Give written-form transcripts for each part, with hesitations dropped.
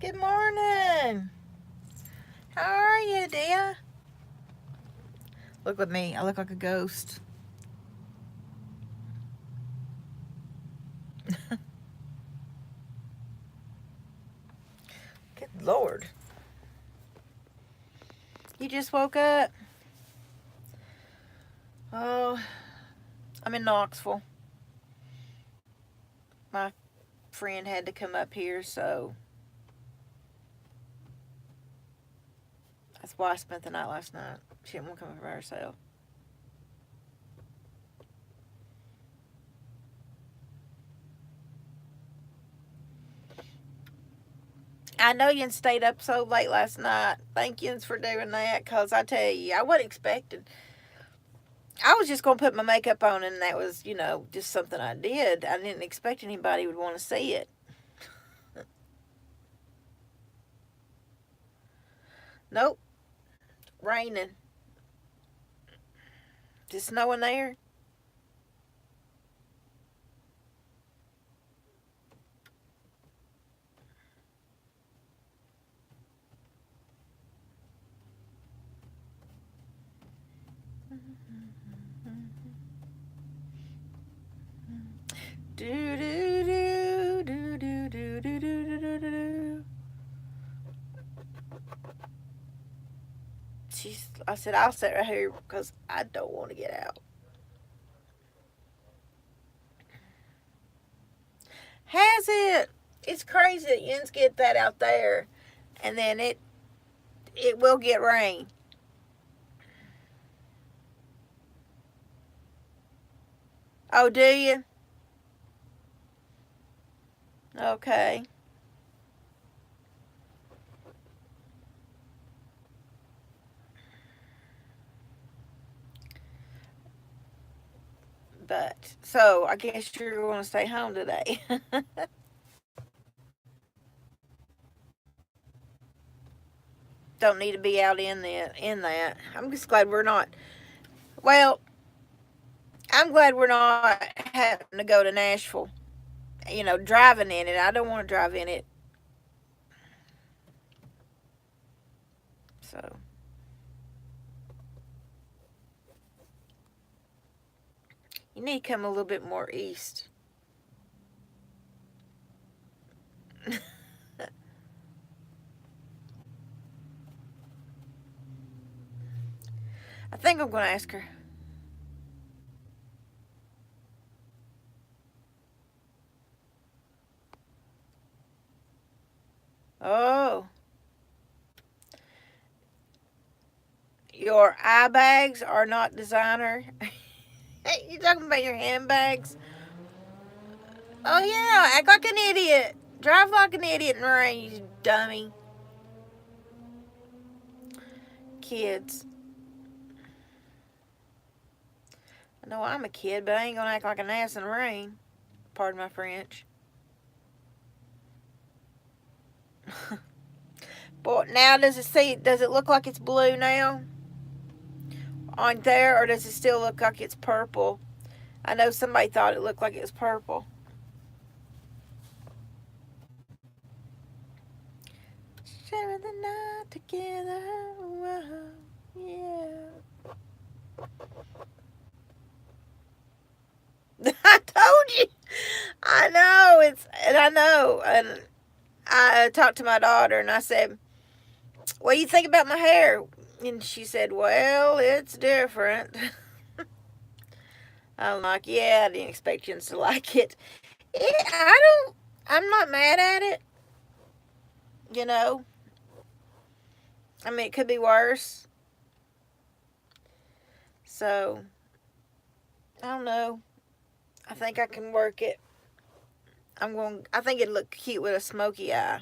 Good morning. How are you, dear? Look at me. I look like a ghost. Good Lord. You just woke up? Oh, I'm in Knoxville. My friend had to come up here, so that's why I spent the night last night. She didn't want to come up by herself. I know you stayed up so late last night. Thank yous for doing that, because I tell you, I wasn't expecting. I was just going to put my makeup on, and that was, just something I did. I didn't expect anybody would want to see it. Nope. Raining. Is it snowing there? Do do do do do do do do do do. I said, I'll sit right here because I don't want to get out. Has it? It's crazy that you get that out there, and then it will get rain. Oh, do you? Okay. But so I guess you're going to stay home today. Don't need to be out in that. I'm just glad we're not. Well, I'm glad we're not having to go to Nashville. Driving in it. I don't want to drive in it. So you need to come a little bit more east. I think I'm going to ask her. Oh, your eye bags are not designer. Hey, you talking about your handbags? Oh yeah, act like an idiot. Drive like an idiot in the rain, you dummy. Kids. I know I'm a kid, but I ain't gonna act like an ass in the rain. Pardon my French. But now does it look like it's blue now on there, or does it still look like it's purple? I know somebody thought it looked like it was purple. Sharing the night together. Whoa, yeah. I told you. I know and I know. And I talked to my daughter and I said, "What do you think about my hair?" And she said, "Well, it's different." I'm like, "Yeah, I didn't expect you to like it. I don't. I'm not mad at it. You know. I mean, it could be worse. So I don't know. I think I can work it. I think it'd look cute with a smoky eye.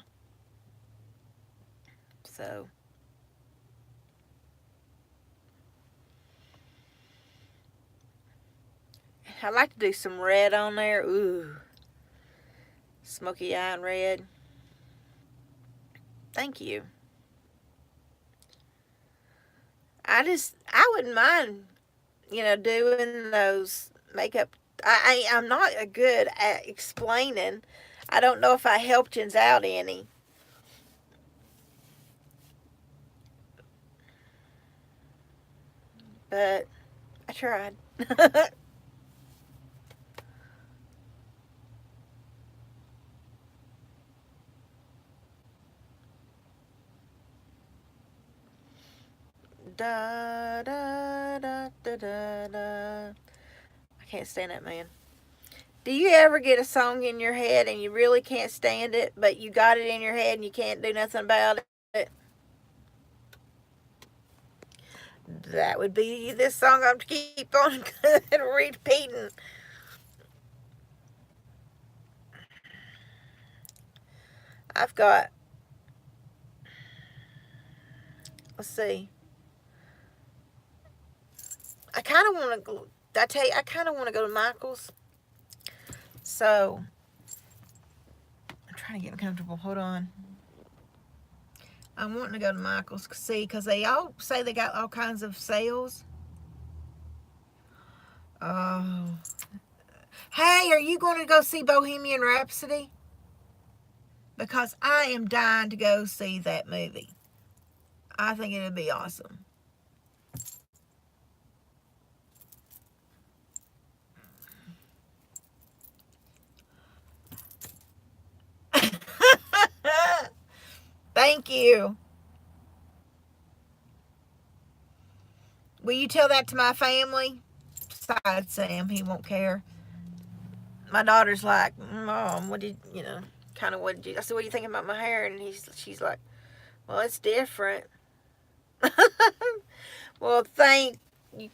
So I like to do some red on there. Ooh, smoky eye and red. Thank you. I wouldn't mind, doing those makeup. I'm not a good at explaining. I don't know if I helped you out any. but I tried. Da da da da da da. I can't stand that man. Do you ever get a song in your head and you really can't stand it, but you got it in your head and you can't do nothing about it? That would be this song I'm to keep on repeating. I've got, let's see, I kind of want to go, I tell you, I kind of want to go to Michael's. So, I'm trying to get comfortable. Hold on. I'm wanting to go to Michael's, see, because they all say they got all kinds of sales. Oh. Hey, are you going to go see Bohemian Rhapsody? Because I am dying to go see that movie. I think it would be awesome. Thank you. Will you tell that to my family? Besides Sam, he won't care. My daughter's like, Mom, what did you know? Kind of what did you? I said, what do you think about my hair? And she's like, well, it's different. Well, thank you.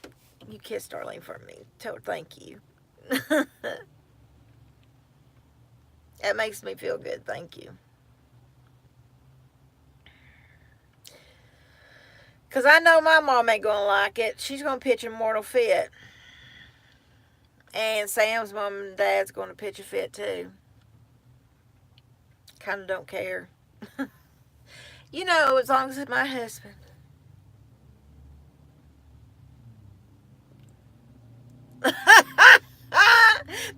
You kissed Darlene for me. Tell her thank you. That makes me feel good. Thank you. Because I know my mom ain't going to like it. She's going to pitch a mortal fit. And Sam's mom and dad's going to pitch a fit too. Kind of don't care. You know, as long as it's my husband.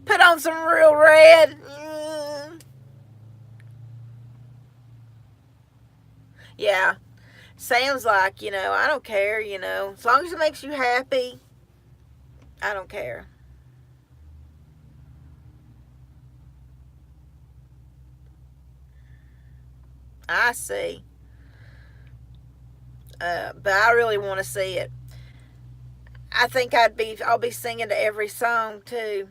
Put on some real red. Yeah. Sam's like, I don't care, as long as it makes you happy, I don't care. I see. But I really want to see it. I think I'll be singing to every song too.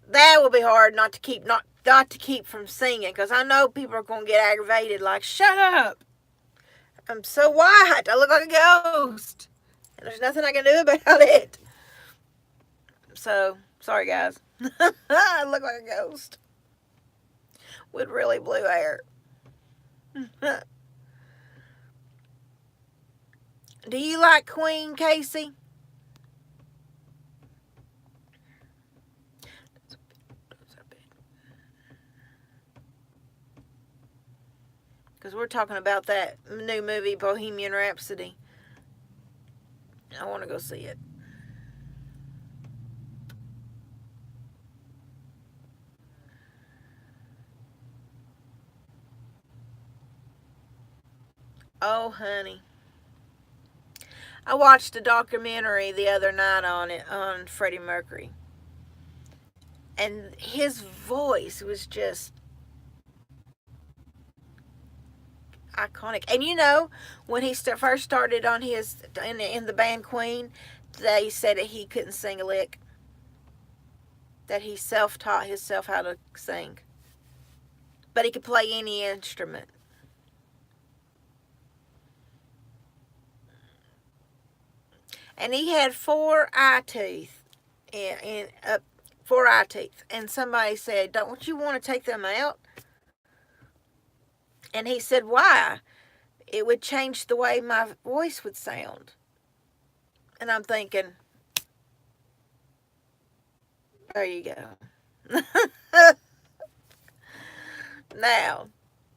That will be hard not to keep from singing because I know people are going to get aggravated. Like, shut up! I'm so white. I look like a ghost, and there's nothing I can do about it. So sorry, guys. I look like a ghost with really blue hair. Do you like Queen, Casey? Because we're talking about that new movie, Bohemian Rhapsody. I want to go see it. Oh, honey. I watched a documentary the other night on Freddie Mercury. And his voice was just iconic. And when he first started on in the band Queen, they said that he couldn't sing a lick. That he self-taught himself how to sing. But he could play any instrument. And he had four eye teeth, and four eye teeth. And somebody said, "Don't you want to take them out?" And he said, "Why? It would change the way my voice would sound." And I'm thinking, there you go. Now,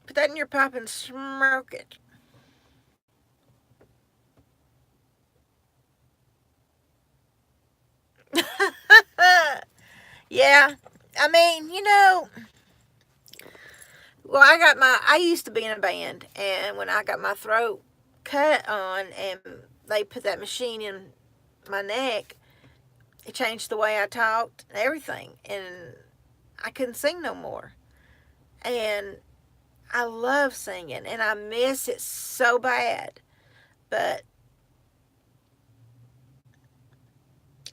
put that in your pipe and smoke it. Yeah, I mean, well, I used to be in a band, and when I got my throat cut on, and they put that machine in my neck, it changed the way I talked and everything. And I couldn't sing no more. And I love singing and I miss it so bad. But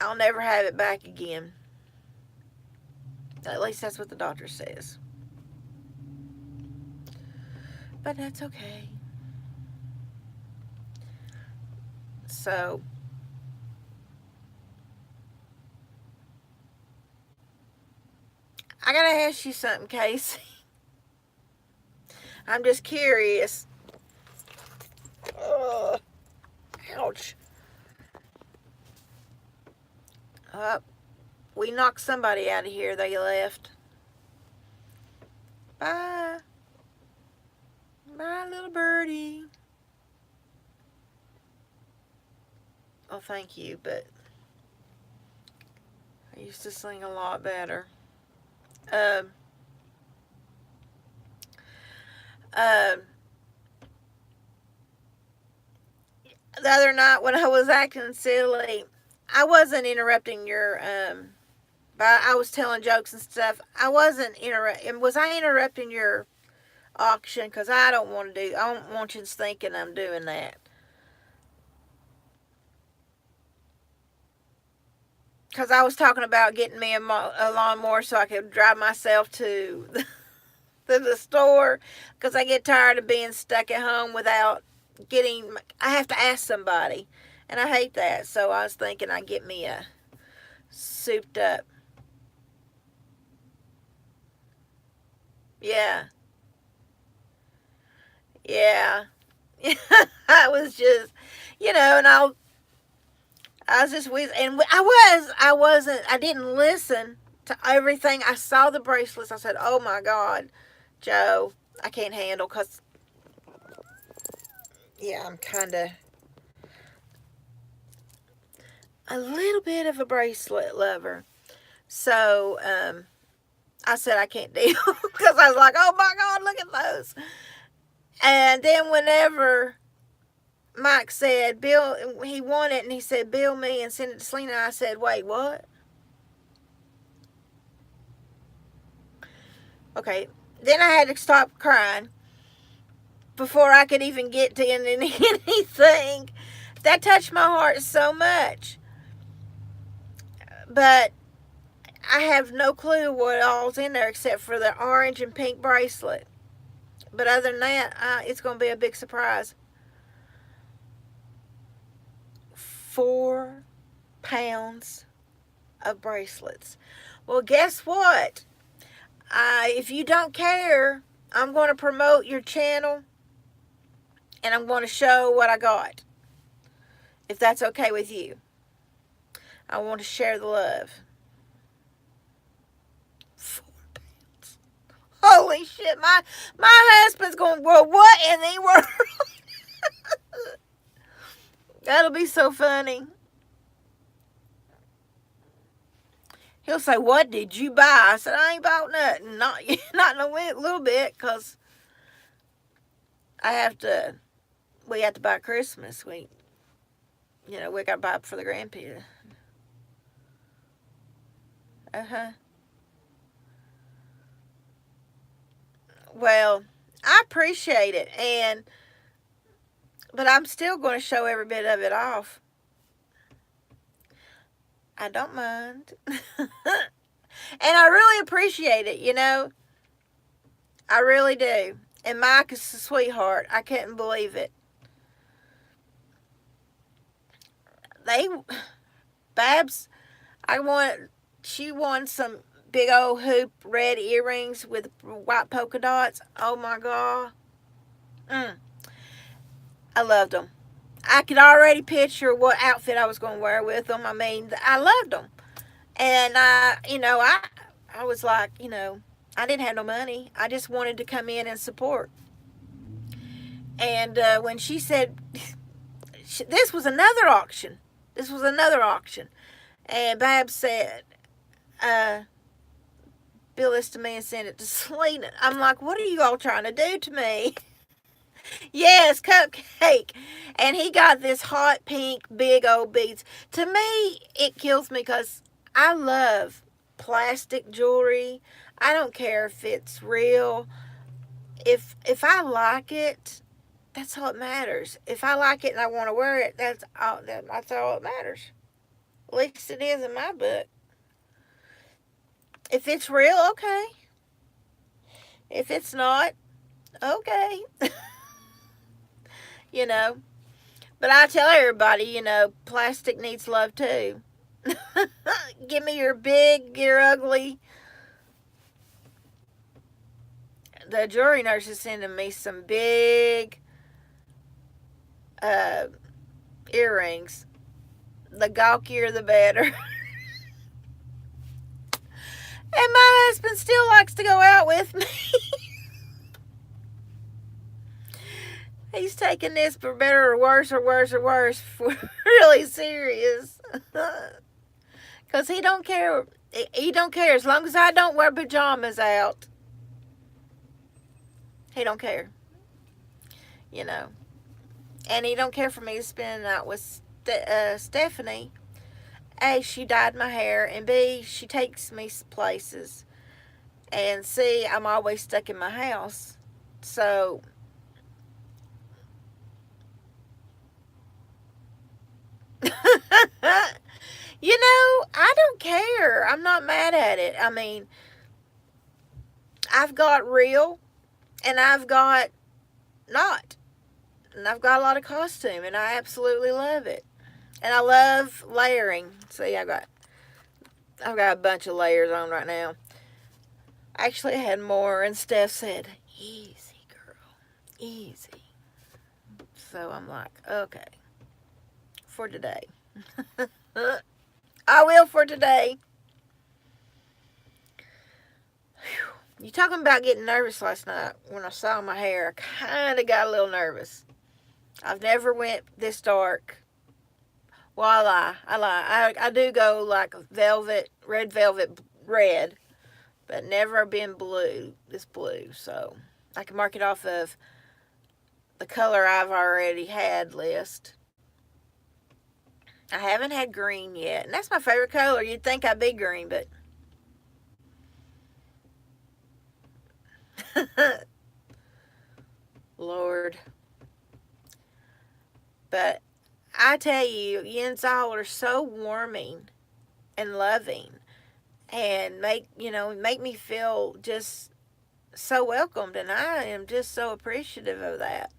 I'll never have it back again. At least that's what the doctor says. But that's okay. So, I gotta ask you something, Casey. I'm just curious. Ugh, ouch. We knocked somebody out of here. They left. Bye. Bye, little birdie. Oh, thank you, but I used to sing a lot better. Um, um, the other night when I was acting silly, I wasn't interrupting your but I was telling jokes and stuff. I wasn't interrupting. Was I interrupting your auction? Because I don't want to do. I don't want you thinking I'm doing that. Because I was talking about getting me a lawnmower so I could drive myself to the store. Because I get tired of being stuck at home without getting. I have to ask somebody, and I hate that. So I was thinking I'd get me a souped up. Yeah, yeah. I was just, and I was just with, and I didn't listen to everything. I saw the bracelets. I said, "Oh my God, Joe, I can't handle." Cause yeah, I'm kind of a little bit of a bracelet lover. So I said I can't deal because I was like, "Oh my God, look at those." And then whenever Mike said, "Bill," he won it, and he said, "Bill me and send it to Selena." I said, "Wait, what?" Okay. Then I had to stop crying before I could even get to anything. That touched my heart so much. But I have no clue what all's in there except for the orange and pink bracelet. But other than that, it's going to be a big surprise. 4 pounds of bracelets. Well, guess what? If you don't care, I'm going to promote your channel and I'm going to show what I got. If that's okay with you. I want to share the love. 4 pounds. Holy shit, my husband's going, well, what in the world? That'll be so funny. He'll say, what did you buy? I said, I ain't bought nothing. Not in a little bit, because we have to buy Christmas. We got to buy for the grandparents. Uh-huh. Well, I appreciate it, but I'm still going to show every bit of it off. I don't mind. And I really appreciate it. I really do. And Mike is a sweetheart. I couldn't believe it. Babs, she won some big old hoop red earrings with white polka dots. Oh my God. I loved them. I could already picture what outfit I was going to wear with them. I mean, I loved them. And I was like, I didn't have no money. I just wanted to come in and support. And when she said, this was another auction. And Babs said, bill this to me and send it to Selena. I'm like, what are you all trying to do to me? Yes, cupcake. And he got this hot pink big old beads. To me, it kills me because I love plastic jewelry. I don't care if it's real. If I like it, that's all that matters. If I like it and I want to wear it, that's all that matters. At least it is in my book. If it's real, okay. If it's not, okay. you know. But I tell everybody, plastic needs love too. Give me your big, your ugly. The jewelry nurse is sending me some big uh, earrings. The gawkier, the better. And my husband still likes to go out with me. He's taking this for better or worse or worse or worse. Really serious. Because he don't care. He don't care. As long as I don't wear pajamas out, he don't care. You know. And he don't care for me to spend the night with Stephanie. A, she dyed my hair, and B, she takes me places. And C, I'm always stuck in my house. So, I don't care. I'm not mad at it. I mean, I've got real and I've got not. And I've got a lot of costume and I absolutely love it. And I love layering. See, I've got a bunch of layers on right now. Actually, I had more, and Steph said, "Easy, girl, easy." So I'm like, okay, for today. I will for today. Whew. You talking about getting nervous last night when I saw my hair? I kind of got a little nervous. I've never went this dark. Well, I lie. I do go like red velvet red, but never been this blue. So I can mark it off of the color I've already had list. I haven't had green yet, and that's my favorite color. You'd think I'd be green, but Lord. But I tell you, yins all are so warming and loving, and make me feel just so welcomed, and I am just so appreciative of that.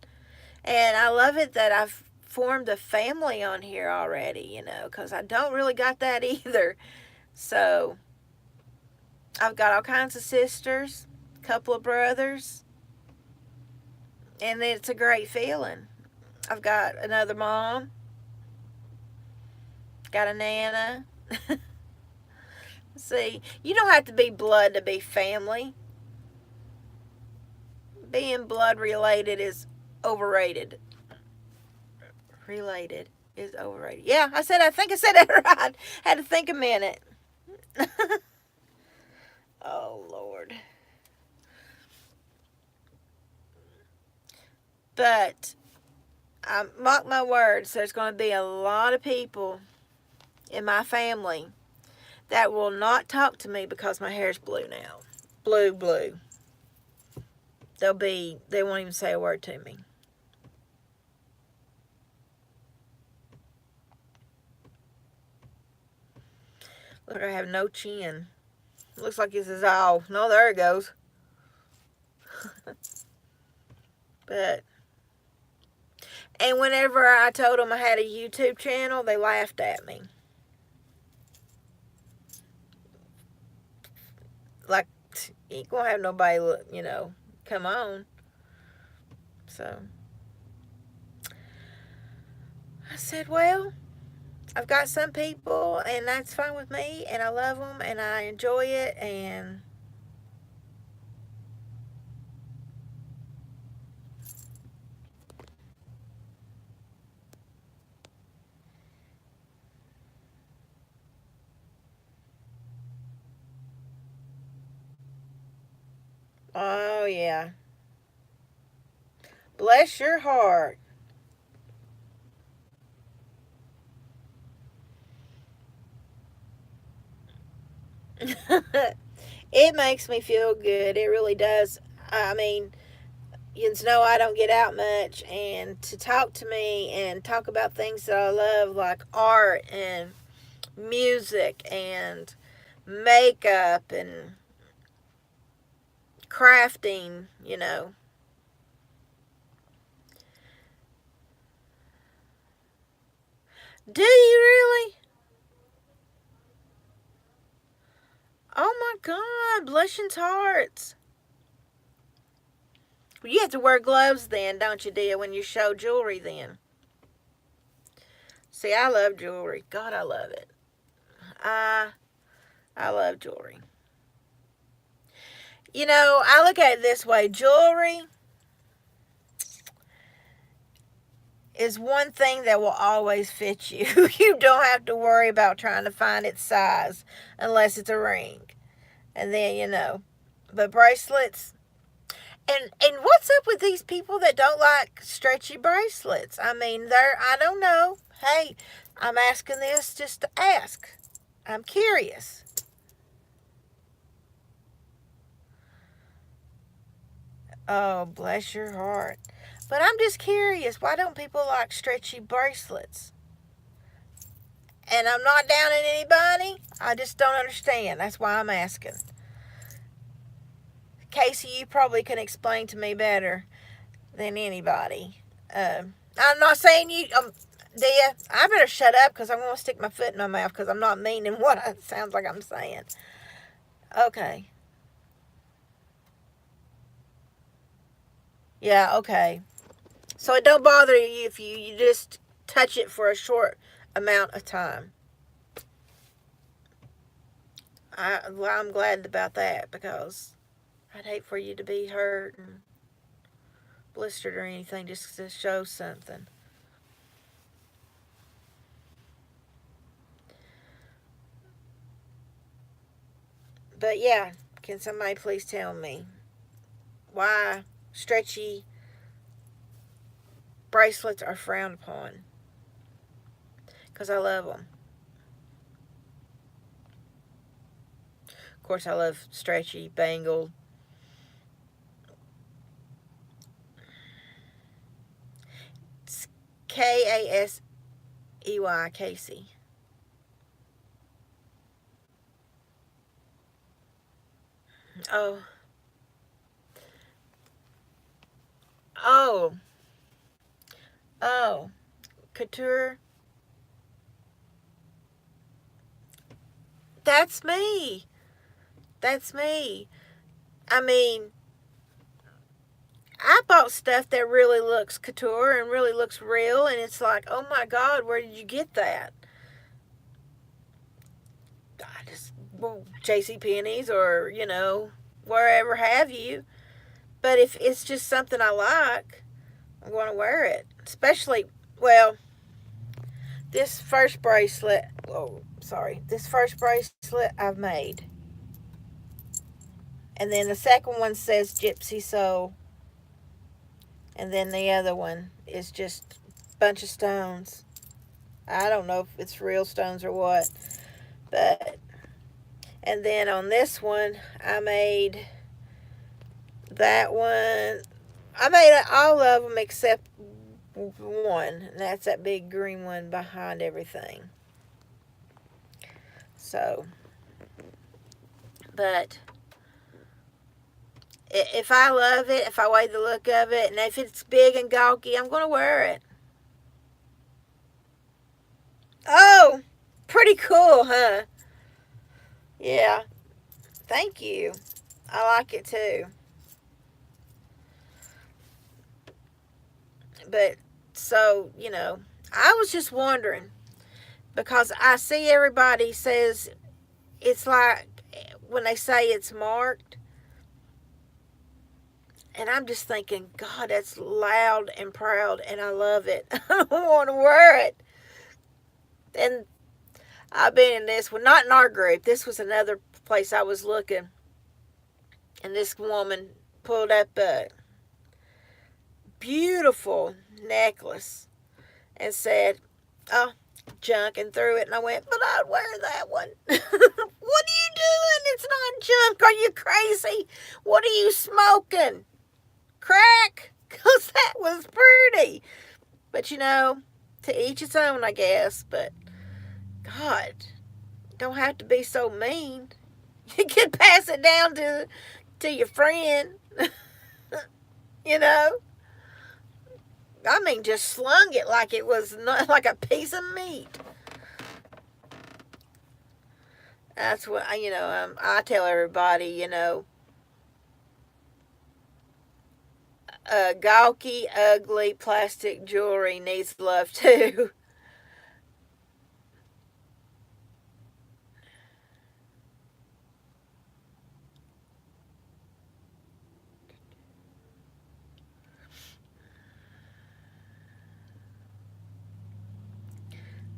And I love it that I've formed a family on here already, because I don't really got that either. So I've got all kinds of sisters, a couple of brothers, and it's a great feeling. I've got another mom, got a nana. See, you don't have to be blood to be family. Being blood related is overrated. Related is overrated. Yeah, I think I said that right. Had to think a minute. Oh, Lord. But I mark my words, there's going to be a lot of people in my family that will not talk to me because my hair's blue now. Blue, blue. They won't even say a word to me. Look, I have no chin. Looks like this is all. No, there it goes. But, and whenever I told them I had a YouTube channel, they laughed at me. Like, you ain't gonna have nobody, come on. So, I said, well, I've got some people, and that's fine with me, and I love them, and I enjoy it, and oh, yeah. Bless your heart. It makes me feel good. It really does. I mean, you know, I don't get out much, and to talk to me and talk about things that I love, like art and music and makeup and crafting, you know. Do you really? Oh my God, blushing hearts. Well, you have to wear gloves then, don't you, dear, when you show jewelry then? See, I love jewelry. God, I love it. I I love jewelry. You know, I look at it this way: jewelry is one thing that will always fit you. You don't have to worry about trying to find its size unless it's a ring. And then, you know, but bracelets, and what's up with these people that don't like stretchy bracelets? I mean, they're, I don't know. Hey, I'm asking this just to ask. I'm curious. Oh, bless your heart. But I'm just curious. Why don't people like stretchy bracelets? And I'm not down on anybody. I just don't understand. That's why I'm asking. Casey, you probably can explain to me better than anybody. I'm not saying you, Dia, I better shut up because I'm going to stick my foot in my mouth because I'm not meaning what it sounds like I'm saying. Okay. Yeah, okay. So it don't bother you if you just touch it for a short amount of time. Well, I'm glad about that because I'd hate for you to be hurt and blistered or anything just to show something. But yeah, can somebody please tell me why stretchy bracelets are frowned upon? Because I love them. Of course, I love stretchy bangle. It's Kasey, Casey. Oh, oh, oh, couture. That's me. That's me. I mean, I bought stuff that really looks couture and really looks real, and it's like, oh my God, where did you get that? I just, well, J.C. Penney's or, you know, wherever have you. But if it's just something I like, I'm going to wear it. Especially, well, this first bracelet, oh, sorry, this first bracelet I've made. And then the second one says Gypsy Soul. And then the other one is just a bunch of stones. I don't know if it's real stones or what. But, and then on this one, I made that one. I made all of them except one. And that's that big green one behind everything. So, but if I love it, if I like the look of it, and if it's big and gawky, I'm going to wear it. Oh, pretty cool, huh? Yeah, thank you. I like it too. But, so, you know, I was just wondering because I see everybody says it's like when they say it's marked, and I'm just thinking, God, that's loud and proud, and I love it. I don't want to wear it. And I've been in this one, not in our group. This was another place I was looking, and this woman pulled up beautiful necklace and said, "Oh, junk," and threw it. And I went, "But I'd wear that one." What are you doing? It's not junk. Are you crazy? What are you smoking? Crack? Because that was pretty. But to each its own, I guess. But God, don't have to be so mean. You can pass it down to your friend. you know. I mean, just slung it like it was not like a piece of meat. That's what I tell everybody. Gawky, ugly plastic jewelry needs love too.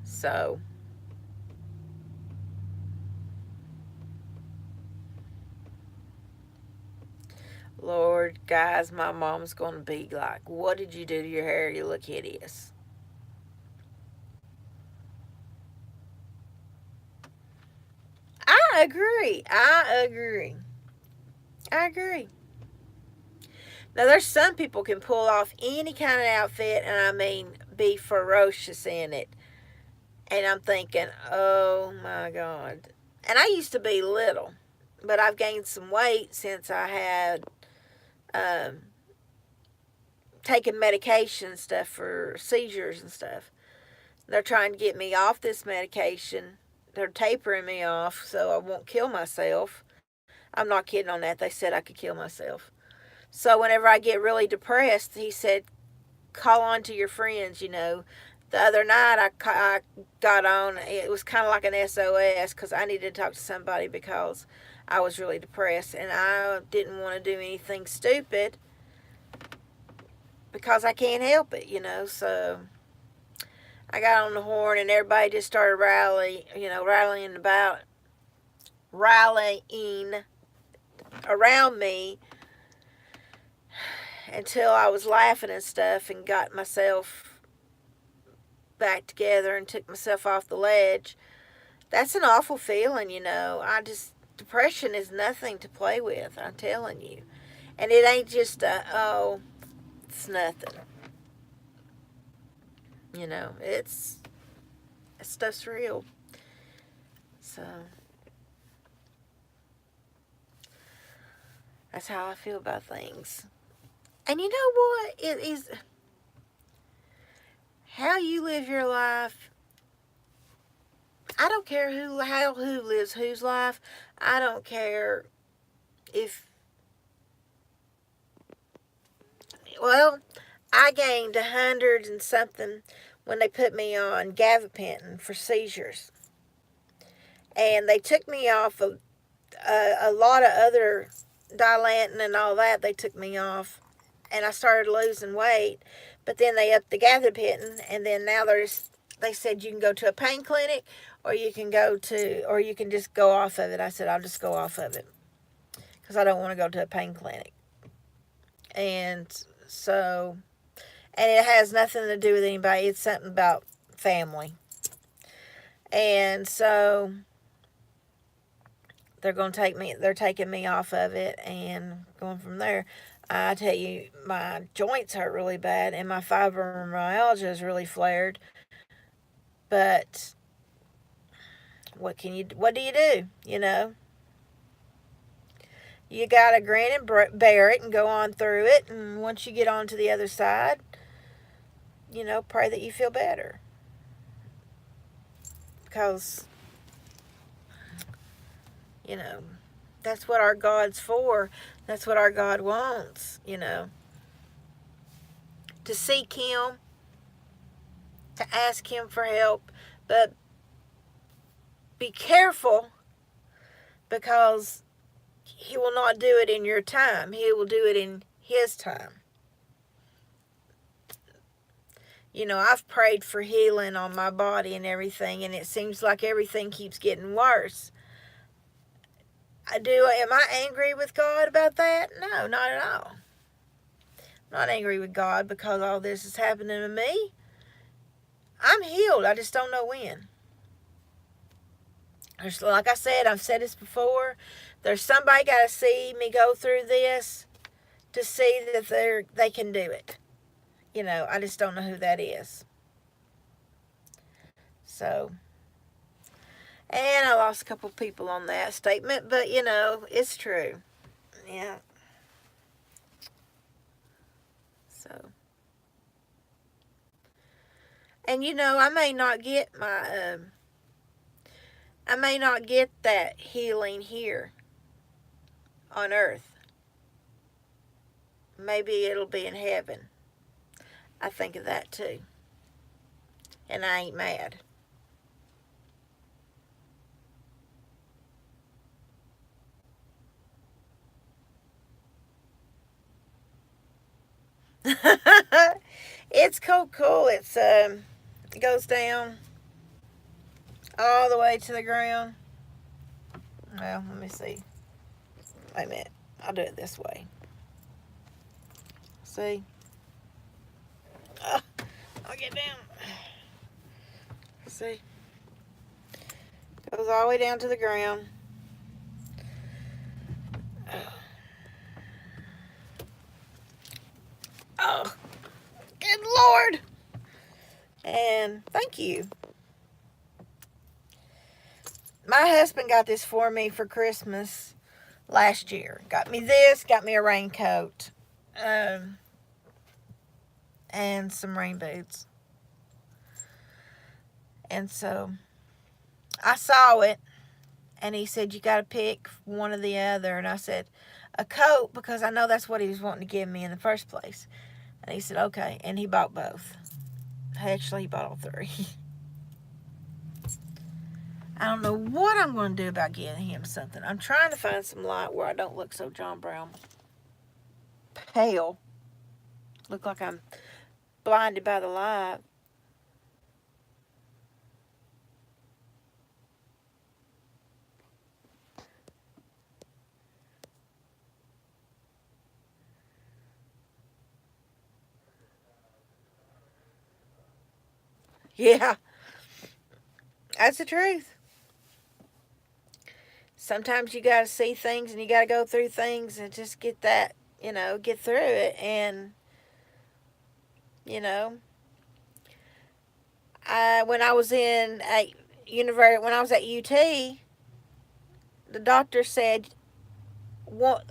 So, Lord, guys, my mom's going to be like, "What did you do to your hair? You look hideous." I agree. I agree. I agree. Now, there's some people can pull off any kind of outfit, and I mean, be ferocious in it. And I'm thinking, oh my God. And I used to be little, but I've gained some weight since I had um, taken medication and stuff for seizures and stuff. They're trying to get me off this medication. They're tapering me off so I won't kill myself. I'm not kidding on that. They said I could kill myself. So whenever I get really depressed, he said, call on to your friends. The other night I got on, it was kind of like an SOS because I needed to talk to somebody because I was really depressed and I didn't want to do anything stupid because I can't help it. So I got on the horn and everybody just started rallying around me until I was laughing and stuff and got myself back together and took myself off the ledge. That's an awful feeling. Depression is nothing to play with, I'm telling you. And it ain't just it's nothing. It's that stuff's real. So that's how I feel about things. And you know what? It is how you live your life. I don't care who lives whose life. I don't care if well, I gained 100 and something when they put me on gabapentin for seizures, and they took me off of a lot of other Dilantin and all that. They took me off, and I started losing weight. But then they upped the gabapentin, and then now they said you can go to a pain clinic, or you can just go off of it. I said I'll just go off of it because I don't want to go to a pain clinic. And so, and it has nothing to do with anybody. It's something about family. And so they're taking me off of it and going from there. I tell you, my joints hurt really bad and my fibromyalgia is really flared. But what do you do? You got to grin and bear it and go on through it. And once you get on to the other side, pray that you feel better. Because, that's what our God's for. That's what our God wants. To seek Him, to ask Him for help. But be careful because He will not do it in your time. He will do it in His time. I've prayed for healing on my body and everything, and it seems like everything keeps getting worse. Am I angry with God about that? No, not at all. I'm not angry with God because all this is happening to me. I'm healed. I just don't know when. There's, like I said, I've said this before. There's somebody got to see me go through this to see that they can do it. I just don't know who that is. So, and I lost a couple people on that statement, but it's true. Yeah. So, and I may not get that healing here on earth. Maybe it'll be in heaven. I think of that too. And I ain't mad. It's cool. It goes down all the way to the ground. Well, let me see. Wait a minute. I'll do it this way. See? I'll get down. See? Goes all the way down to the ground. Oh, good Lord. And thank you. My husband got this for me for Christmas last year. Got me this, got me a raincoat, and some rain boots. And so I saw it, and he said, you got to pick one or the other. And I said, a coat, because I know that's what he was wanting to give me in the first place. And he said, okay. And he bought both. Actually, he bought all three. I don't know what I'm going to do about getting him something. I'm trying to find some light where I don't look so John Brown pale. Look like I'm blinded by the light. Yeah, that's the truth. Sometimes you got to see things and you got to go through things and just get that, get through it. And, you know, when I was when I was at UT, the doctor said, well,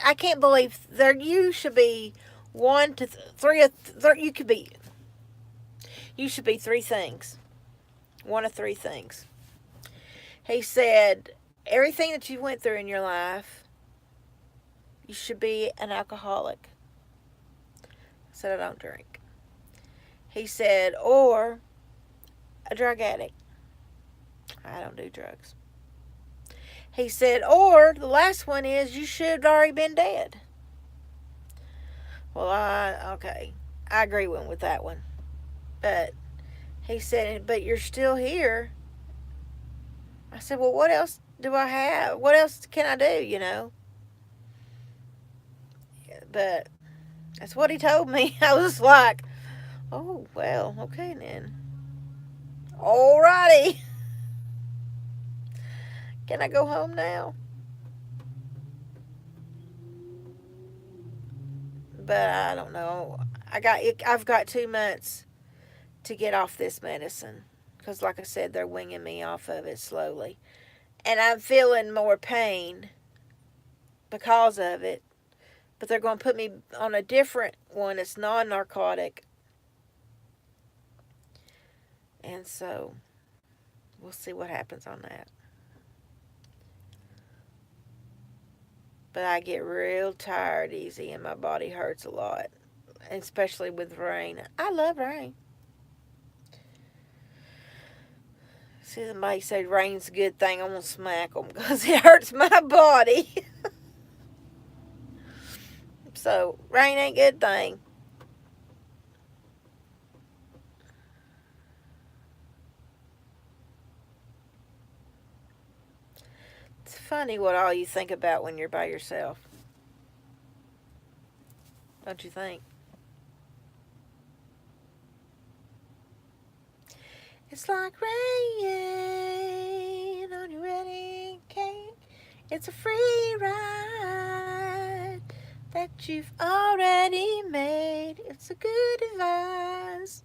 I can't believe you should be one to three, you should be three things. One of three things. He said, everything that you went through in your life, you should be an alcoholic. I said, I don't drink. He said, or a drug addict. I don't do drugs. He said, or the last one is you should have already been dead. Well, okay. I agree with that one. But he said, but you're still here. I said, well, what else do I have? What else can I do, But that's what he told me. I was like, oh, well, okay then. Alrighty. Can I go home now? But I don't know. I've got 2 months to get off this medicine. Because, like I said, they're winging me off of it slowly. And I'm feeling more pain because of it. But they're going to put me on a different one. It's non-narcotic. And so, we'll see what happens on that. But I get real tired easy and my body hurts a lot. Especially with rain. I love rain. See, somebody say rain's a good thing. I'm going to smack them because it hurts my body. So, rain ain't a good thing. It's funny what all you think about when you're by yourself. Don't you think? It's like rain on your wedding cake. It's a free ride that you've already made. It's a good advice,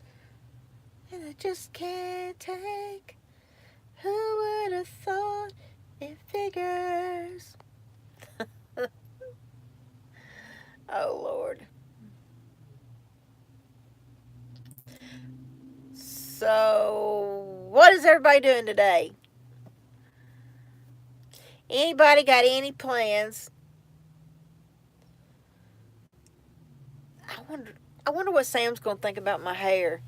and I just can't take. Who would have thought it figures? Oh, Lord. So, what is everybody doing today? Anybody got any plans? I wonder. I wonder what Sam's gonna think about my hair.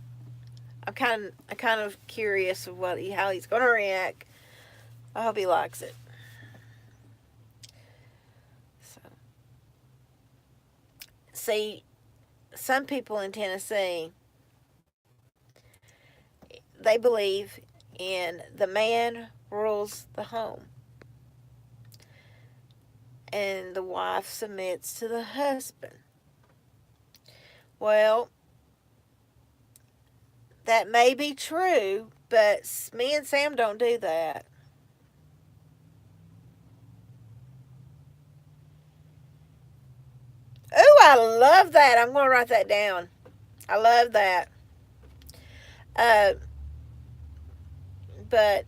I'm kind of curious of how he's gonna react. I hope he likes it. So, see, some people in Tennessee, they believe in the man rules the home and the wife submits to the husband. Well, that may be true, but me and Sam don't do that. Ooh, I love that. I'm going to write that down. I love that. Uh, but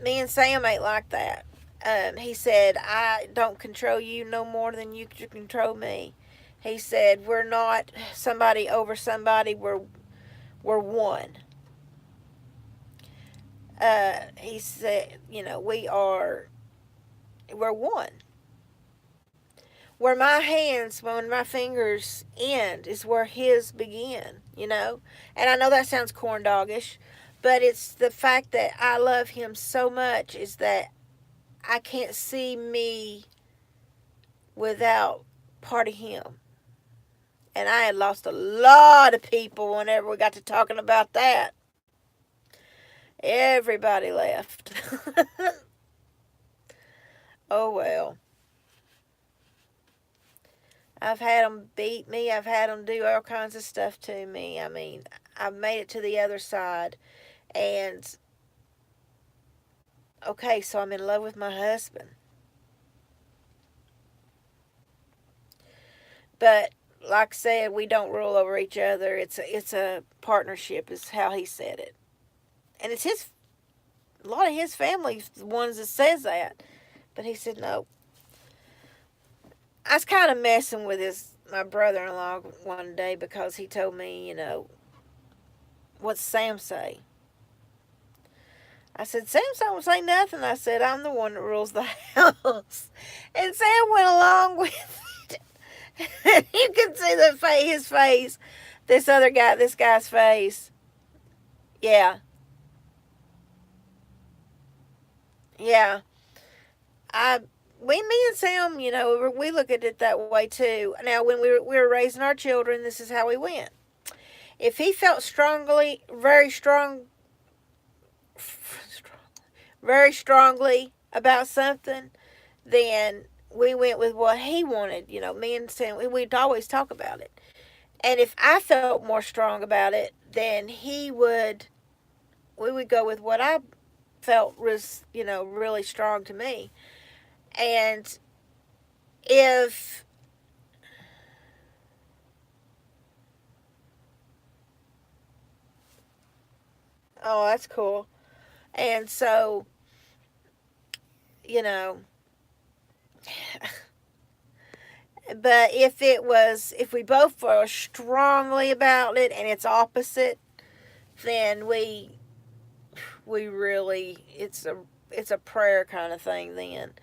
me and Sam ain't like that. He said, I don't control you no more than you can control me. He said, we're not somebody over somebody, we're one. He said, we're one. Where my hands, when my fingers end, is where his begin. And I know that sounds corn doggish, but it's the fact that I love him so much is that I can't see me without part of him. And I had lost a lot of people whenever we got to talking about that. Everybody left. Oh well. I've had them beat me. I've had them do all kinds of stuff to me. I mean, I've made it to the other side. And, okay, so I'm in love with my husband. But, like I said, we don't rule over each other. It's a partnership, is how he said it. And it's a lot of his family, the ones that says that. But he said no. I was kind of messing with my brother-in-law one day because he told me, what's Sam say? I said, Sam don't say nothing. I said, I'm the one that rules the house. And Sam went along with it. You can see his face. This guy's face. Yeah. Yeah. Me and Sam, we look at it that way too. Now, when we were raising our children, this is how we went. If he felt very strongly about something, then we went with what he wanted. Me and Sam, we'd always talk about it. And if I felt more strong about it, then we would go with what I felt was, really strong to me. And if, oh, that's cool. And so, you know, but if we both feel strongly about it and it's opposite, then we really, it's a prayer kind of thing then.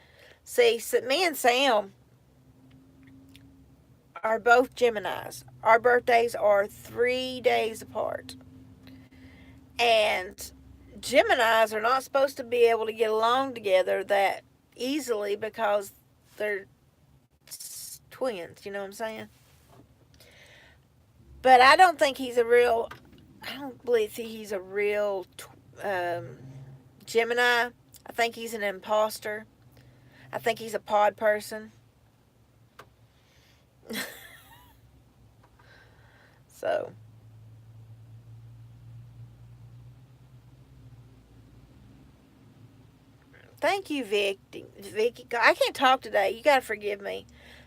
See, so me and Sam are both Geminis. Our birthdays are 3 days apart. And Geminis are not supposed to be able to get along together that easily because they're twins, you know what I'm saying? But I don't believe he's a real Gemini. I think he's an imposter. I think he's a pod person. So, thank you, Vicky. Vicky, I can't talk today. You gotta forgive me.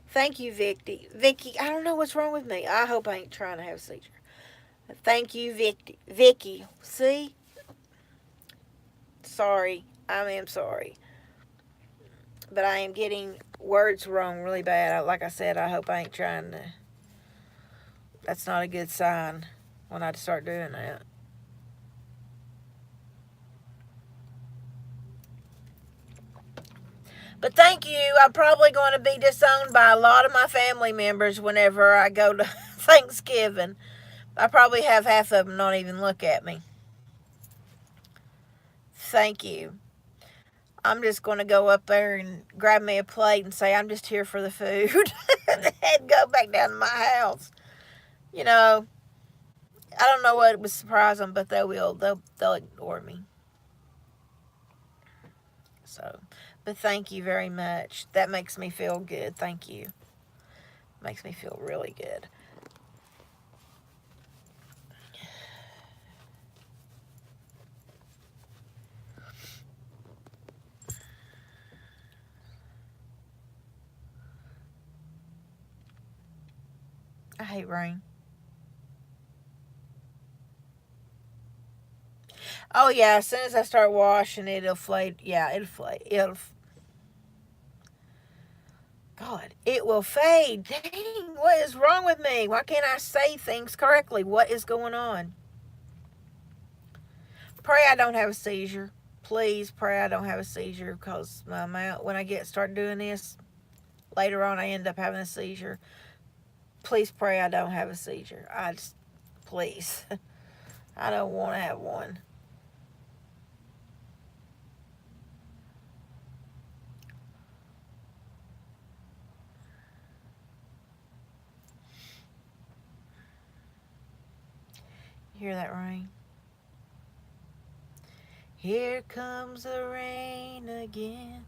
Thank you, Vicky. Vicky, I don't know what's wrong with me. I hope I ain't trying to have a seizure. Thank you, Vicky. Vicky, see? Sorry. I am sorry. But I am getting words wrong really bad. Like I said, I hope I ain't trying to. That's not a good sign when I start doing that. But thank you. I'm probably going to be disowned by a lot of my family members whenever I go to Thanksgiving. I probably have half of them not even look at me. Thank you. I'm just going to go up there and grab me a plate and say I'm just here for the food and go back down to my house. You know, I don't know what would surprise them, but they will. They'll ignore me. So, but thank you very much. That makes me feel good. Thank you. Makes me feel really good. I hate rain. Oh yeah, as soon as I start washing, it'll fade. Yeah, it'll fade. It'll. God, it will fade. Dang, what is wrong with me? Why can't I say things correctly? What is going on? Pray I don't have a seizure. Please pray I don't have a seizure because my mouth, when I start doing this, later on I end up having a seizure. Please pray I don't have a seizure. Please. I don't want to have one. You hear that rain? Here comes the rain again,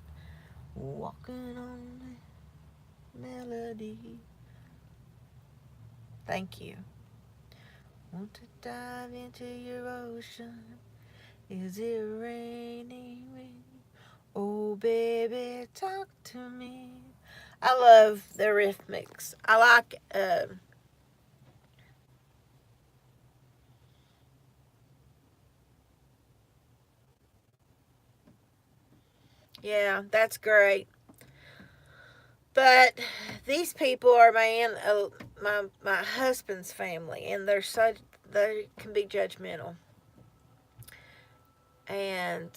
walking on the melody. Thank you. Want to dive into your ocean? Is it raining? Oh, baby, talk to me. I love the rhythmics. I like. Yeah, that's great. But these people are my husband's family, and they can be judgmental. And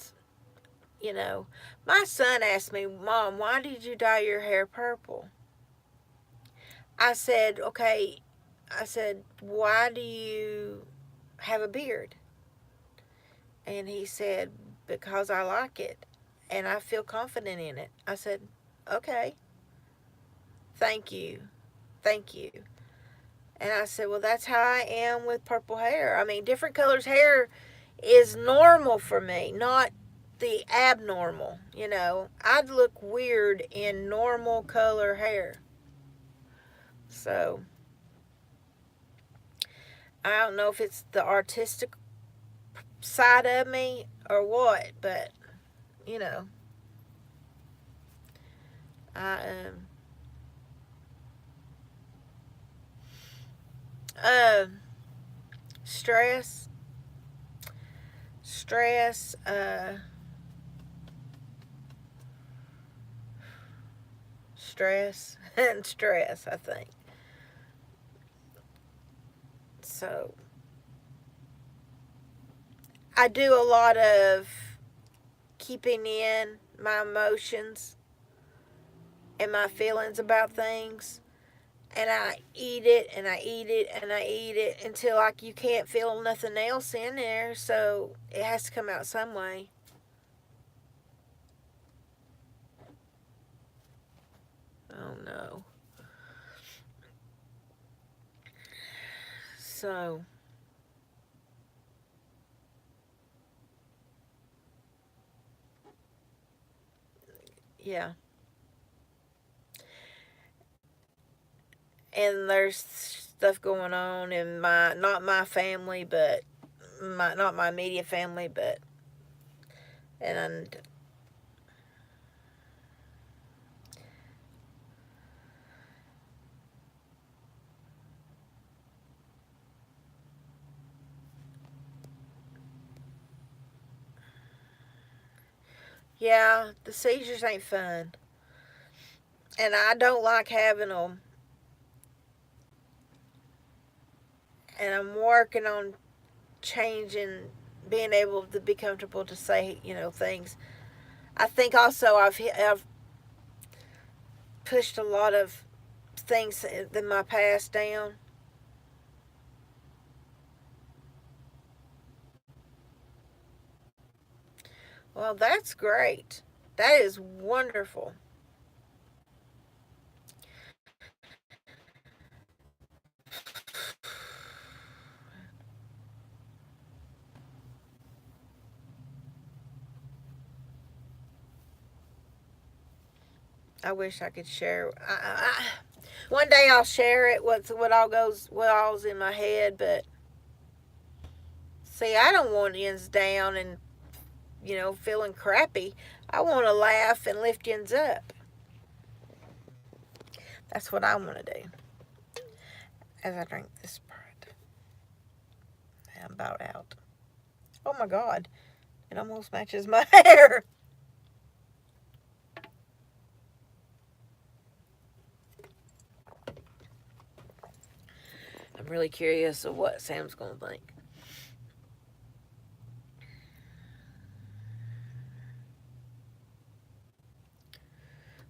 you know, my son asked me, "Mom, why did you dye your hair purple?" I said, "Okay." I said, "Why do you have a beard?" And he said, "Because I like it, and I feel confident in it." I said, "Okay, thank you, thank you." And I said, "Well, that's how I am with purple hair. I mean, different colors hair is normal for me, not the abnormal. You know, I'd look weird in normal color hair. So I don't know if it's the artistic side of me or what, but you know, I uh, stress, stress, stress, and stress. I think so. I do a lot of keeping in my emotions and my feelings about things. And I eat it and I eat it and I eat it until like you can't feel nothing else in there. So it has to come out some way. Oh no. So yeah. And there's stuff going on in my, not my family, but not my immediate family, but, and yeah, the seizures ain't fun. And I don't like having them. And I'm working on changing, being able to be comfortable to say, things. I think also I've pushed a lot of things in my past down. Well, that's great. That is wonderful. I wish I could share. One day I'll share it. What all's in my head. But see, I don't want yins down and feeling crappy. I want to laugh and lift yins up. That's what I want to do. As I drink this Sprite, I'm about out. Oh my God! It almost matches my hair. I'm really curious of what Sam's gonna think.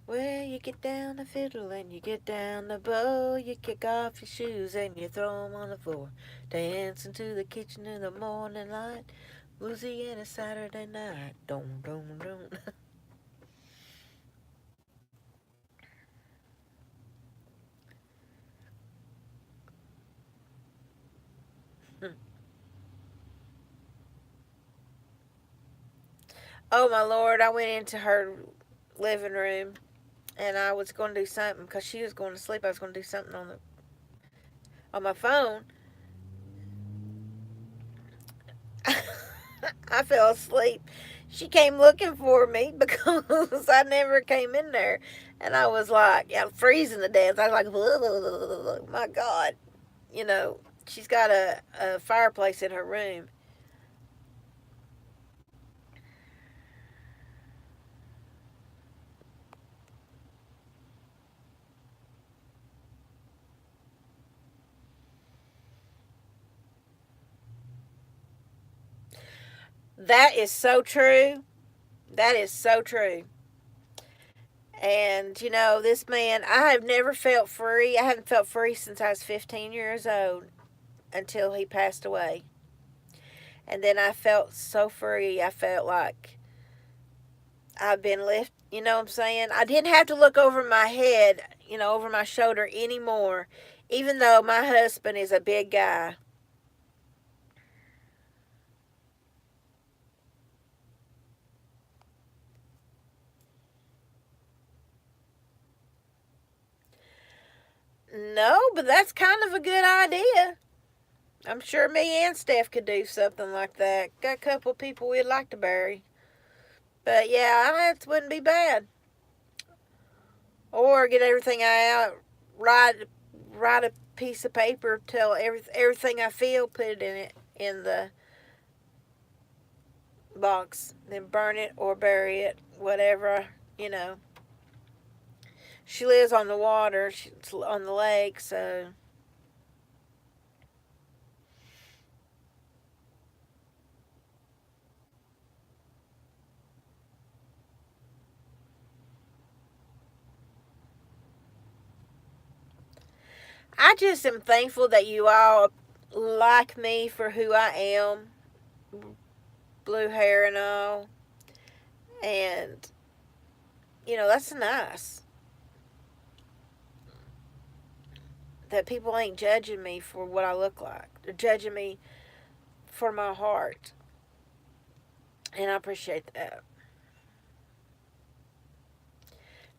Well, you get down the fiddle and you get down the bow. You kick off your shoes and you throw 'em on the floor. Dance into the kitchen in the morning light. Louisiana Saturday night. Don't, don't. Oh my Lord! I went into her living room and I was going to do something because she was going to sleep. I was going to do something on my phone. I fell asleep. She came looking for me because I never came in there. And I was like, yeah, freezing to death. I was like, my God. You know, she's got a fireplace in her room. That is so true. That is so true. And, this man, I have never felt free. I haven't felt free since I was 15 years old until he passed away. And then I felt so free. I felt like I've been lifted. You know what I'm saying? I didn't have to look over my head, over my shoulder anymore, even though my husband is a big guy. No, but that's kind of a good idea. I'm sure me and Steph could do something like that. Got a couple of people we'd like to bury. But yeah, that wouldn't be bad. Or get everything out, write a piece of paper, tell everything I feel, put it in the box, then burn it or bury it, whatever, you know. She lives on the water, she's on the lake, so I just am thankful that you all like me for who I am, blue hair and all, and that's nice that people ain't judging me for what I look like. They're judging me for my heart, and I appreciate that.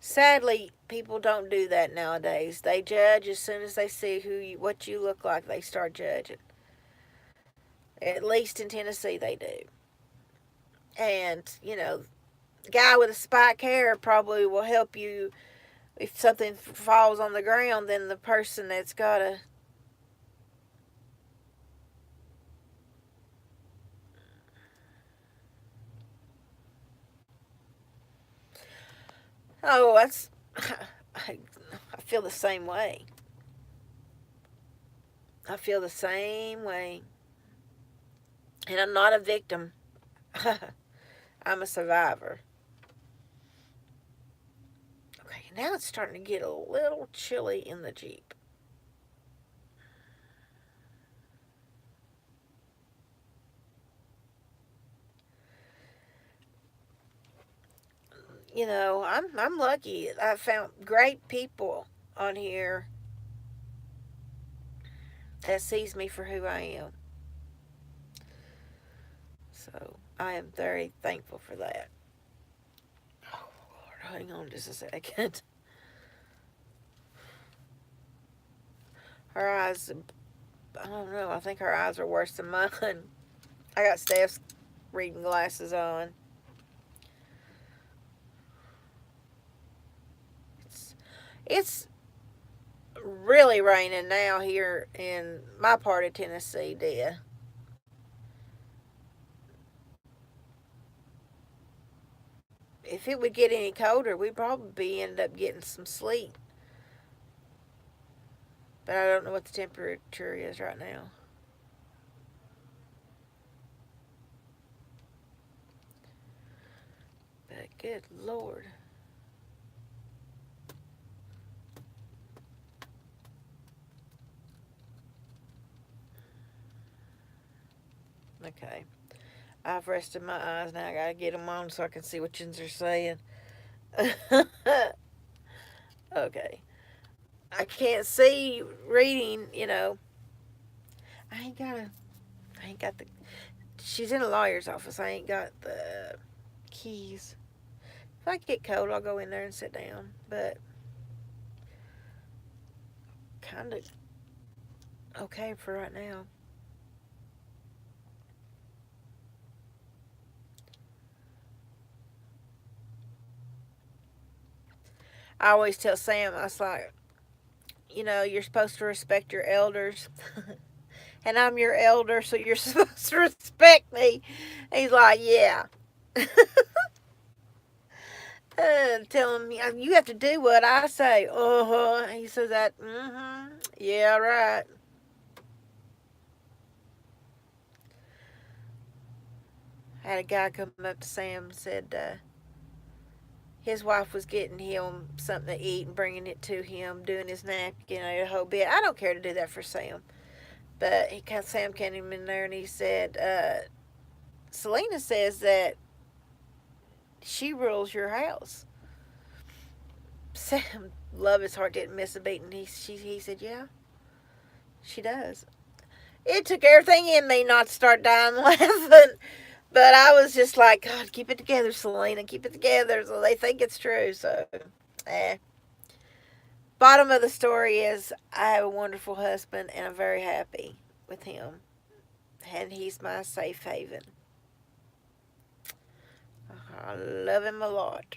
Sadly, people don't do that nowadays. They judge as soon as they see what you look like. They start judging. At least in Tennessee, they do. And the guy with a spike hair probably will help you if something falls on the ground than the person that's got a. Oh, that's. I feel the same way. I feel the same way. And I'm not a victim. I'm a survivor. Okay, now it's starting to get a little chilly in the Jeep. I'm lucky. I found great people on here that sees me for who I am. So I am very thankful for that. Oh Lord, hang on just a second. Her eyes, I don't know. I think her eyes are worse than mine. I got Steph's reading glasses on. It's really raining now here in my part of Tennessee, dear. If it would get any colder, we'd probably end up getting some sleet. But I don't know what the temperature is right now. But good Lord. Okay. I've rested my eyes now. I gotta get them on so I can see what yous are saying. Okay. I can't see reading. I ain't got the. She's in a lawyer's office. I ain't got the keys. If I get cold, I'll go in there and sit down. But kind of okay for right now. I always tell Sam, I was like, you're supposed to respect your elders. And I'm your elder, so you're supposed to respect me. And he's like, yeah. Tell him, you have to do what I say. Uh-huh. He says that, mm-hmm. Yeah, right. I had a guy come up to Sam and said his wife was getting him something to eat and bringing it to him, doing his napkin, a whole bit. I don't care to do that for Sam. But Sam came in there and he said, Selena says that she rules your house. Sam, love his heart, didn't miss a beat. And he said, yeah, she does. It took everything in me not to start dying laughing. But I was just like, God, keep it together, Selena. Keep it together. So they think it's true. So, eh. Bottom of the story is I have a wonderful husband and I'm very happy with him. And he's my safe haven. I love him a lot.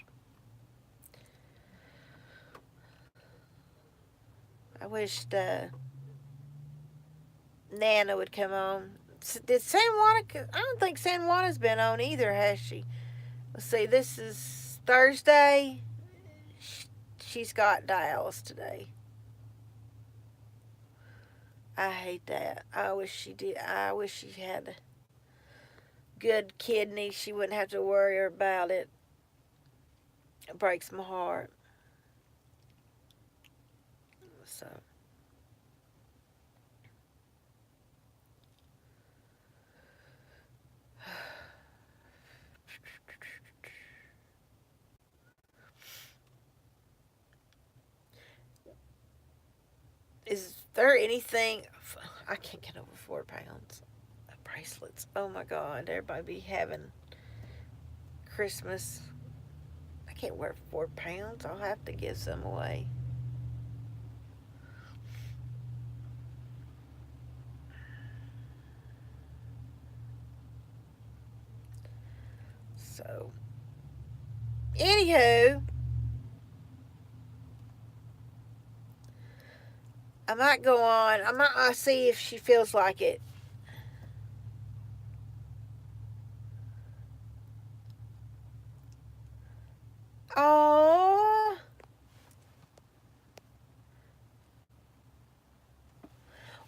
I wished Nana would come on. Did San Juana? I don't think San Juana's been on either, has she? Let's see. This is Thursday. She's got dialysis today. I hate that. I wish she did. I wish she had a good kidney. She wouldn't have to worry about it. It breaks my heart. So. Is there anything? I can't get over 4 pounds. Bracelets. Oh my God. Everybody be having Christmas. I can't wear 4 pounds. I'll have to give some away. So, anywho, I might go on. I might see if she feels like it. Oh,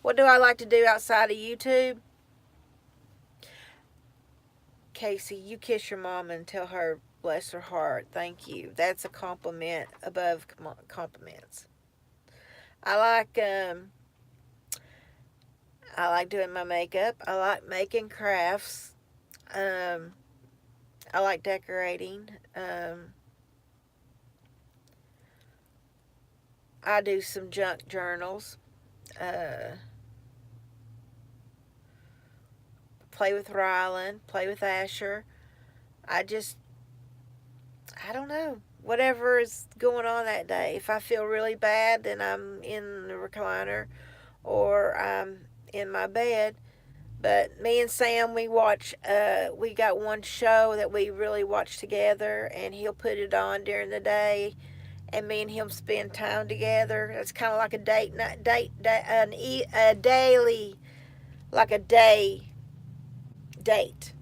what do I like to do outside of YouTube? Casey, you kiss your mom and tell her, bless her heart, thank you. That's a compliment above compliments. I like um, I like doing my makeup. I like making crafts. Um, I like decorating. I do some junk journals. Uh, play with Rylan. Play with Asher. I just, I don't know. Whatever is going on that day. If I feel really bad, then I'm in the recliner or I'm in my bed. But me and Sam, we got one show that we really watch together, and he'll put it on during the day, and me and him spend time together. It's kind of like a date night, a daily, like a day date,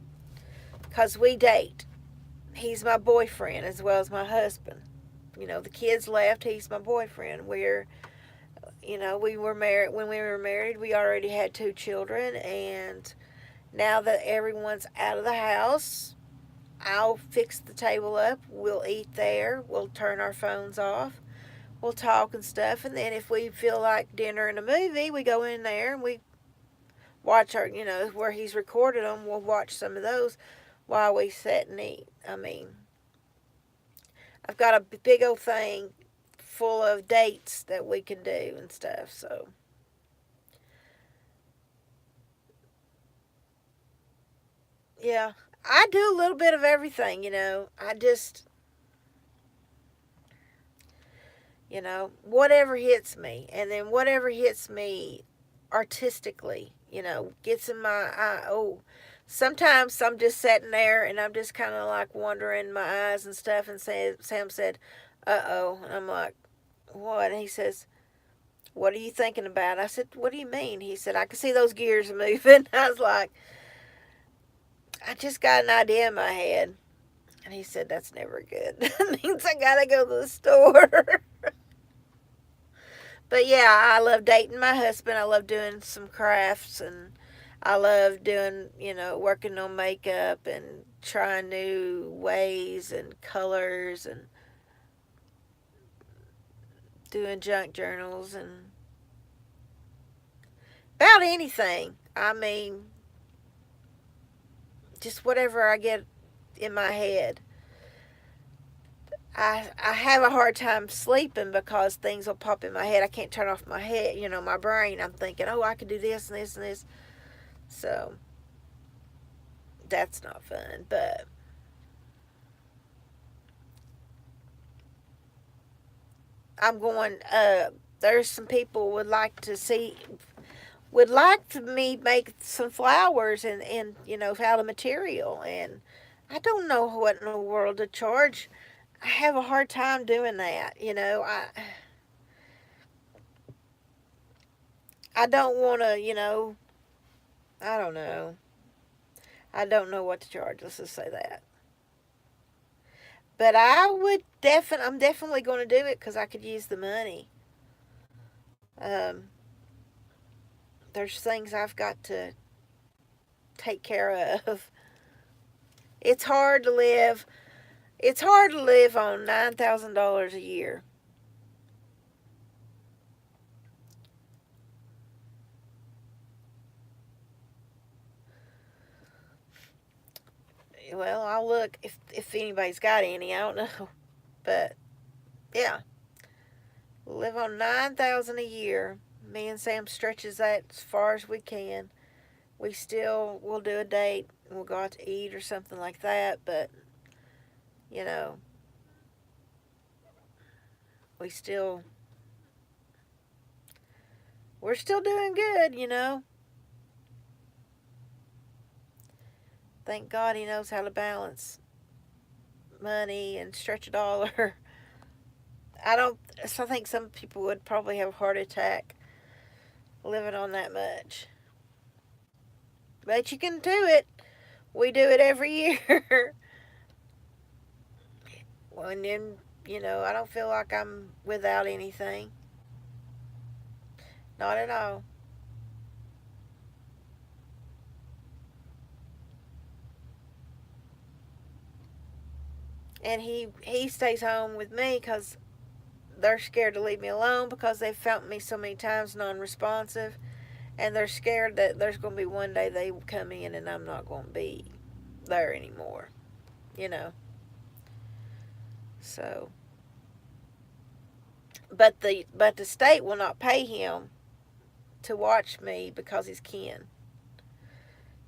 cause we date. He's my boyfriend as well as my husband. You know, the kids left. He's my boyfriend. We were married when we were married. We already had 2 children, and now that everyone's out of the house, I'll fix the table up. We'll eat there. We'll turn our phones off. We'll talk and stuff. And then if we feel like dinner and a movie, we go in there and we watch where he's recorded them. We'll watch some of those while we sit and eat. I mean, I've got a big old thing full of dates that we can do and stuff. So, yeah, I do a little bit of everything. I just, whatever hits me. And then whatever hits me artistically, gets in my eye. Oh, sometimes I'm just sitting there and I'm just kind of like wandering my eyes and stuff. And Sam said, "Uh-oh." And I'm like, "What?" And he says, "What are you thinking about?" I said, "What do you mean?" He said, "I can see those gears moving." I was like, "I just got an idea in my head." And he said, "That's never good. That means I gotta go to the store." But yeah, I love dating my husband. I love doing some crafts, and I love doing, working on makeup and trying new ways and colors and doing junk journals and about anything. I mean, just whatever I get in my head. I have a hard time sleeping because things will pop in my head. I can't turn off my head, my brain. I'm thinking, oh, I could do this and this and this. So that's not fun. But I'm going. There's some people would like to me make some flowers and out of material, and I don't know what in the world to charge. I have a hard time doing that. I don't want to. I don't know. I don't know what to charge. Let's just say that. But I'm definitely going to do it because I could use the money. Um, there's things I've got to take care of. It's hard to live. It's hard to live on $9,000 a year. Well, I'll look if anybody's got any. I don't know, but yeah, live on 9,000 a year. Me and Sam stretches that as far as we can. We still will do a date. We'll go out to eat or something like that. But you know, we still, we're still doing good, you know. Thank God he knows how to balance money and stretch a dollar. I don't, so I think some people would probably have a heart attack living on that much. But you can do it. We do it every year. And then, you know, I don't feel like I'm without anything. Not at all. And he stays home with me because they're scared to leave me alone because they've felt me so many times non-responsive, and they're scared that there's going to be one day they will come in and I'm not going to be there anymore, you know. So, but the state will not pay him to watch me because he's kin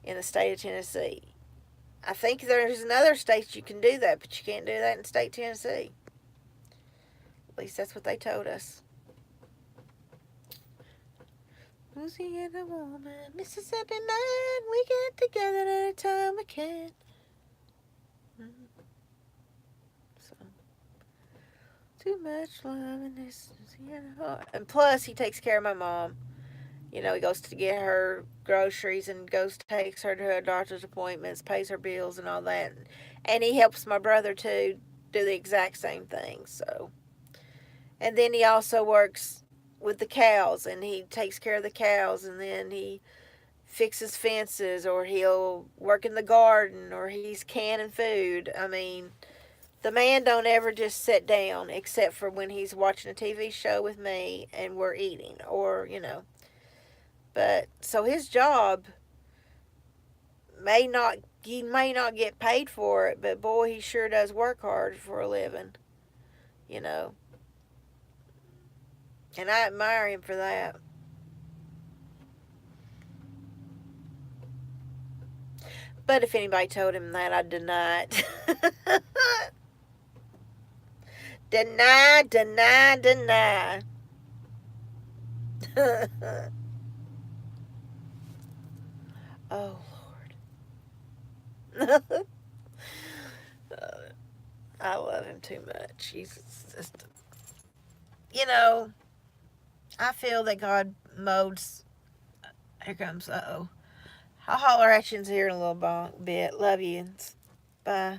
in the state of Tennessee. I think there's another state you can do that, but you can't do that in the state of Tennessee. At least that's what they told us. Louisiana woman, Mississippi man, we get together anytime we can. So, too much love in this Louisiana heart. And plus, he takes care of my mom. You know, he goes to get her groceries and goes takes her to her doctor's appointments, pays her bills and all that. And he helps my brother too do the exact same thing. So, and then he also works with the cows and he takes care of the cows, and then he fixes fences, or he'll work in the garden, or he's canning food. I mean, the man don't ever just sit down except for when he's watching a TV show with me and we're eating, or, you know. But so his job may not, he may not get paid for it, but boy, he sure does work hard for a living, you know. And I admire him for that. But if anybody told him that, I'd deny it. Deny, deny, deny. Oh, Lord. I love him too much. He's just, you know, I feel that God molds. Here comes, uh oh. I'll holler at you here in a little bit. Love you. Bye.